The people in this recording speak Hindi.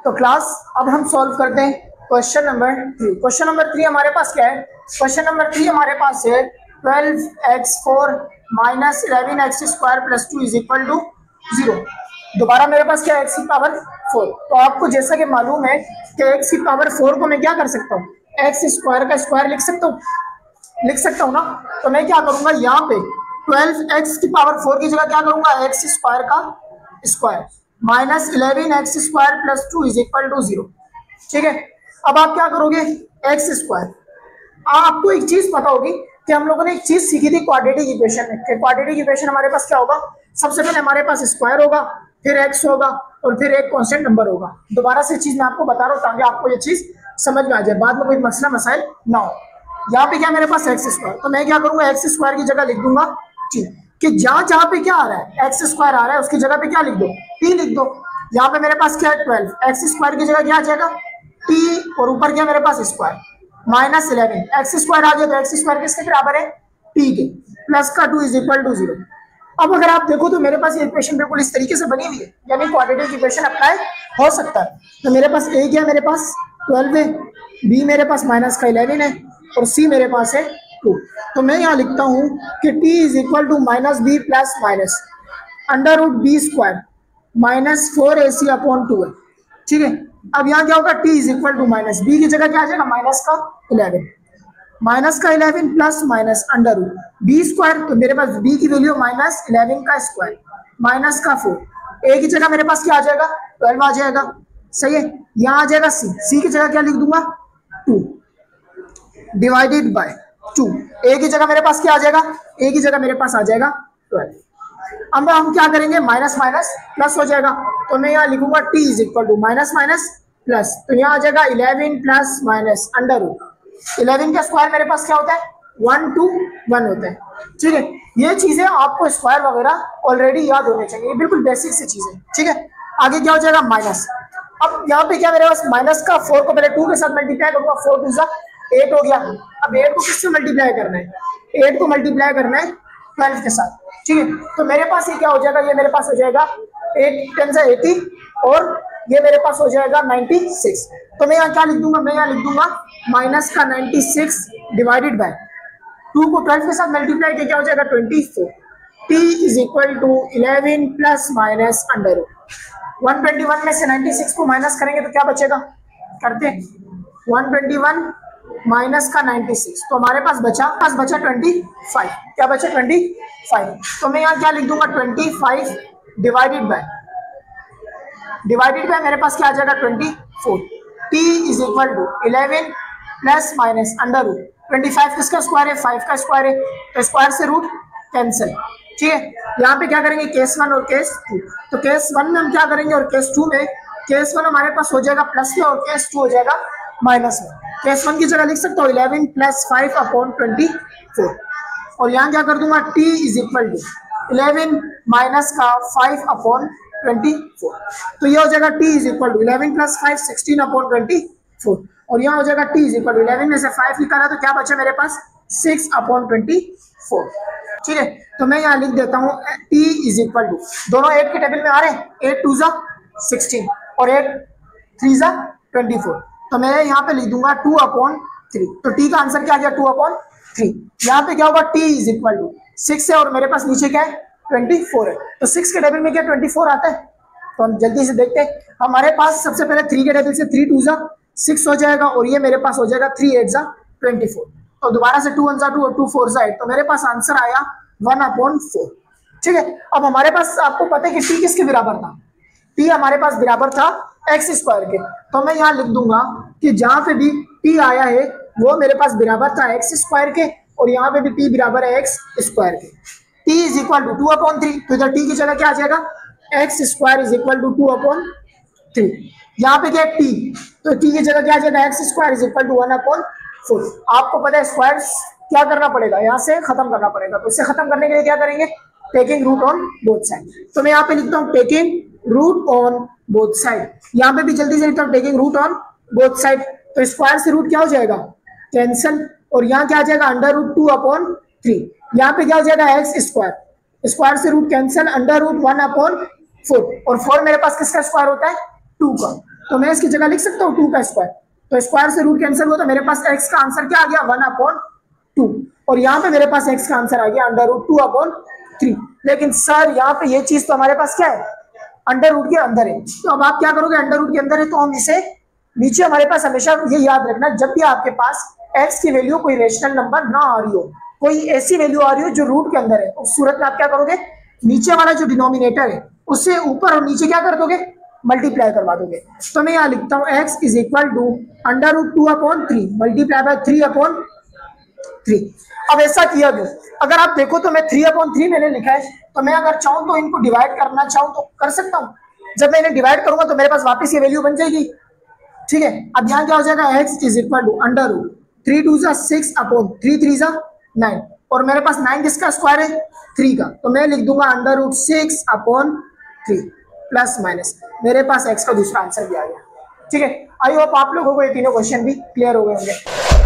तो क्लास अब हम सॉल्व करते हैं क्वेश्चन नंबर 3। क्वेश्चन नंबर 3 हमारे पास क्या है? क्वेश्चन नंबर 3 हमारे पास है 12x4 minus 11x² plus 2 is equal to 0। दोबारा मेरे पास क्या है? x की पावर 4। तो आपको जैसा कि मालूम है कि x की पावर 4 को मैं क्या कर सकता हूँ? x² का स्क्वायर लिख सकता हूँ ना। तो मैं क्या करूंगा, यहाँ पे 12x की पावर 4 की जगह क्या करूंगा? x² का square minus 11x² plus 2 is equal to 0। ठीक है, अब आप क्या करोगे? x²। आपको एक चीज पता होगी कि हम लोगों ने एक चीज सीखी थी क्वाड्रेटिक इक्वेशन में। क्वाड्रेटिक इक्वेशन हमारे पास क्या होगा? सबसे पहले हमारे पास स्क्वायर होगा, फिर x होगा और फिर एक कांस्टेंट नंबर होगा। दोबारा से चीज मैं आपको बता रहा हूँ ताकि आपको ये चीज समझ में आ जाए, बाद में कोई मसला मसाइल ना हो। यहाँ पे क्या मेरे पास x², तो मैं क्या करूंगा? x² की जगह लिख दूंगा t, कि जहां पे क्या आ रहा है x² आ रहा है उसकी जगह पे क्या लिख दो? t लिख दो। यहाँ पे मेरे पास क्या है? 12, x² की जगह क्या आ जाएगा? t, और ऊपर क्या मेरे पास? स्क्वायर माइनस 11 x² आ गया, तो x² किसके बराबर है? t के, प्लस का 2 इज इक्वल टू 0। अब अगर आप देखो तो मेरे पास ये इक्वेशन बिल्कुल इस तरीके से बनी हुई है, यानी क्वाड्रेटिक इक्वेशन अप्लाई हो सकता है। तो मेरे पास a क्या है? मेरे पास 12 है, b मेरे पास माइनस का 11 है और c मेरे पास है 2। तो मैं यहाँ लिखता हूँ कि t is equal to minus b plus minus under root b square minus 4ac upon 2 है। ठीक है, अब यहाँ क्या होगा? t is equal to minus b की जगह क्या आ जाएगा? माइनस का 11 plus minus under root b square, तो मेरे पास b की वैल्यू माइनस 11 का स्क्वायर माइनस का 4, a की जगह मेरे पास क्या आ जाएगा? 12 आ जाएगा। सही है, यहाँ आ जाएगा c की जगह क्या लिख दूंगा? 2 डिवाइडेड बाय 2। a की जगह मेरे पास क्या आ जाएगा? a की जगह मेरे पास आ जाएगा 12। अब हम क्या करेंगे? माइनस माइनस प्लस हो जाएगा, तो मैं यहाँ लिखूंगा t is equal to minus minus plus, तो यहाँ आ जाएगा 11 प्लस माइनस अंडर रूट 11 का स्क्वायर मेरे पास क्या होता है? 1 to 1 होता है। ठीक है, ये चीजें आपको स्क्वायर वगैरह ऑलरेडी याद होने चाहिए, ये बिल्कुल बेसिक सी चीज है। ठीक है, आगे क्या हो जाएगा? माइनस। अब यहाँ पे क्या मेरे पास? माइनस का 4 को पहले 2 के साथ मल्टीप्लाई करूंगा, 4 2 8 हो गया। अब 8 को किससे मल्टीप्लाई करना है? 8 को मल्टीप्लाई करना है 12 के साथ। ठीक है, तो मेरे पास ये क्या हो जाएगा? ये मेरे पास हो जाएगा 8 10 से 80 और ये मेरे पास हो जाएगा 96। तो मैं यहाँ क्या लिख दूंगा? मैं यहाँ लिख दूंगा माइनस का 96 डिवाइडेड बाय 2 को 12 के साथ मल्टीप्लाई किया क्या हो जाएगा? 24। t is equal to 11 plus minus under root 121 में से 96 को माइनस करेंगे तो क्या बचेगा? करते 121 माइनस का 96, तो हमारे पास बचा 25। क्या बचा? 25। तो मैं यहाँ क्या लिख दूंगा? 25 डिवाइडेड बाय मेरे पास क्या आ जाएगा? 24। t is equal to 11 plus minus under root 25 किसका स्क्वायर है? 5 का स्क्वायर है, तो स्क्वायर से रूट कैंसिल। ठीक है, यहाँ पे क्या करेंगे? केस 1 और केस 2। तो केस 1 में हम क्या करेंगे और केस 2 में? केस 1 हमारे पास हो जाएगा प्लस में और केस 2 हो जाएगा माइनस में। केस 1 की जगह लिख सकता हूँ 11 प्लस 5 अपॉन 24 और यहाँ क्या कर दूंगा? t is equal to 11 minus का 5 अपॉन 24, तो ये हो जाएगा t is equal to 11 plus 5 16 upon 24 और यहाँ हो जाएगा t इज इक्वल टू 11 में से 5 निकाला तो क्या बचा मेरे पास? 6 अपॉन 24। ठीक है, तो मैं यहाँ लिख देता हूँ t इज इक्वल टू, दोनों 8 के टेबल में आ रहे हैं, 8 2 16 और 8 3 24, तो मैं यहाँ पे लिख दूंगा 2 अपॉन 3। तो t का आंसर क्या आ गया? 2 अपॉन 3। यहाँ पे क्या होगा? t इज इक्वल टू 6 है और मेरे पास नीचे क्या है? 24 है, तो 6 के टेबल में क्या 24 आता है? तो हम जल्दी से देखते हैं। हमारे पास सबसे पहले 3 के टेबल से 3 2 6 हो जाएगा और ये मेरे पास हो जाएगा 3 8 24, तो दोबारा से 2 1 2 और 2 4 8, तो मेरे पास आंसर आया 1 अपॉन 4। ठीक है, अब हमारे पास आपको पता है कि t किसके बराबर था? t हमारे पास बराबर था x² के, तो मैं यहाँ लिख दूंगा कि जहां पे भी t आया है वो मेरे पास बराबर था x² के और यहाँ पे भी t बराबर है x² के। t is equal to 2 upon 3, तो इधर t की जगह क्या आ जाएगा? x² is equal to 2 upon 3। यहाँ पे क्या है? t, तो t की जगह क्या आ जाएगा? x² is equal to 1 upon 4। आपको पता है स्क्वायर क्या करना पड़ेगा? यहाँ से खत्म करना पड़ेगा, तो इससे खत्म करने के लिए क्या करेंगे? Taking root on both side. तो मैं यहाँ पे लिखता हूँ taking root on both side, यहाँ पे भी जल्दी से लिखता हूँ taking root on both side. तो स्क्वायर से रूट क्या हो जाएगा? कैंसिल, और यहाँ क्या आ जाएगा? Under root 2 upon 3। यहाँ पे क्या हो जाएगा? x², स्क्वायर से root cancel, under root 1 upon 4 और 4 मेरे पास किसका स्क्वायर होता है? 2 का, तो मैं इसकी जगह लिख सकता हूँ 2 का स्क्वायर, तो स्क्वायर से रूट कैंसिल हुआ तो मेरे पास x का आंसर क्या आ गया 1/2, और यहाँ पे मेरे पास x का आंसर आ गया √2/3। लेकिन सर यहाँ पे ये चीज तो हमारे पास क्या है, अंडर रूट के अंदर है। तो अब आप क्या करोगे, अंडर रूट के अंदर है तो हम इसे नीचे, हमारे पास हमेशा ये याद रखना, जब भी आपके पास x की वैल्यू कोई रेशनल नंबर ना आ रही हो, कोई ऐसी वैल्यू आ रही हो जो रूट के अंदर है, उस सूरत में आप क्या करोगे, नीचे वाला जो डिनोमिनेटर है उससे ऊपर और नीचे क्या कर दोगे, मल्टीप्लाई करवा दोगे। तो मैं यहाँ लिखता हूँ x is equal to √2/3 multiply by 3/3। अब ऐसा किया क्यों, अगर आप देखो तो मैं 3/3 मैंने लिखा है, तो मैं अगर चाहूँ तो इनको डिवाइड करना चाहूँ तो कर सकता हूँ। जब मैं इन्हें डिवाइड करूंगा तो मेरे पास वापस ये वैल्यू बन जाएगी, ठीक है। अब यहाँ क्या हो जाएगा, x इज इक्वल टू √3 2 6/3 3 9, और मेरे पास 9 किसका स्क्वायर है, 3 का, तो मैं लिख दूंगा √6/3 प्लस माइनस, मेरे पास x का दूसरा आंसर भी आ गया, ठीक है। आई होप आप लोगों को ये तीनों क्वेश्चन भी क्लियर हो गए होंगे।